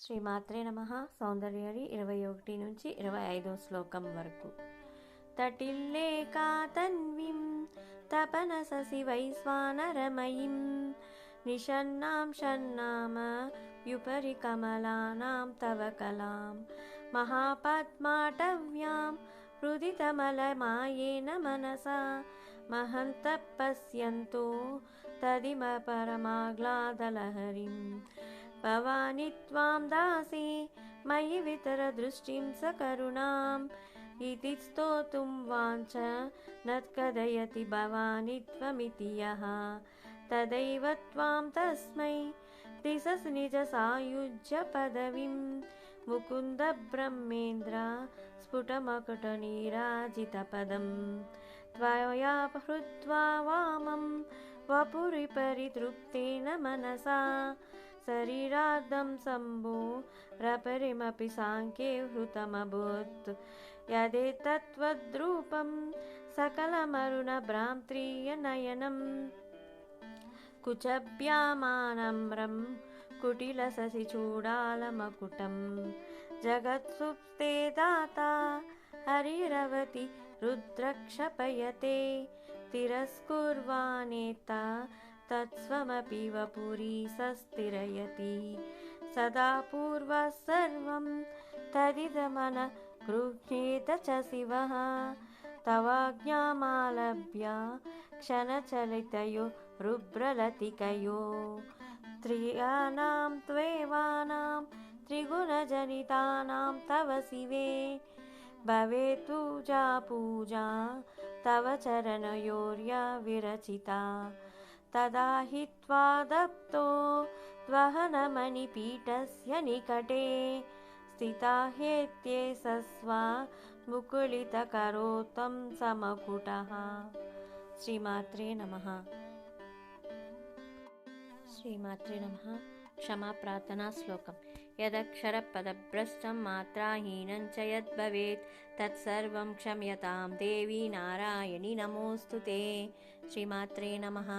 శ్రీమాత్రే నమః. సౌందర్యహరి 21 నుంచి 25 శ్లోకం వరకు. తటిల్లేకా తన్వీం తపనససి వైశ్వానరమయీం నిషన్నాం షన్నామయుపరి కమలానాం తవ కలాం మహాపద్మాటవ్యాం హృదితమలమాయేన మనసా మహంతః పశ్యంతో తదిమ పరమాహ్లాదలహరిం భవాని త్వాం దాసి మయి వితరదృష్టిం సకరుణాం ఇతి స్తోతుం వాంఛ నత్కదయతి భవాని త్వమితి యః తదైవ త్వాం తస్మై దిశసి నిజ సాయుజ్య పదవిం ముకుంద బ్రహ్మేంద్ర స్ఫుటమకుటనీరాజితపదం త్వయా హృత్వా వామం వపురి పరితృప్తేన మనసా శరీరార్థం శంభో రపరిమపి సాంఖ్యే హృతమభూత్ యదేతత్వద్రూపం సకలమరుణ భ్రాంత్రీయ నయనం కుచభ్యామానమ్రం కుటిలససి చూడాలమకుటం జగత్సుప్తే దాతా హరిరవతి రుద్రక్షపయతే తిరస్కుర్వానేత తత్స్వమపి వపురీ సస్థిరయతి సదా పూర్వః సర్వం తదిదమన గృహ్ణేత చ శివః తవాజ్ఞామాలభ్య క్షణచలితయో రుబ్రలతికయో త్రియానాం త్వేవానాం త్రిగుణజనితానాం తవ శివే భవేతు పూజా తవ చరణయోర్యా విరచితా తదా హి త్వాదప్తో త్వహనమణిపీఠస్య నికటే స్థితా హ్యేత్యేషస్వా ముకుళితకరోత్తం సమకుటః. శ్రీమాత్రే నమః. శ్రీమాత్రే నమః. క్షమా ప్రార్థనా శ్లోకం. యదక్షర పదభ్రష్టం మాత్రాహీనం చ యద్భవేత్ తత్సర్వం క్షమ్యతాం దేవి నారాయణి నమోస్తుతే. శ్రీమాత్రే నమః.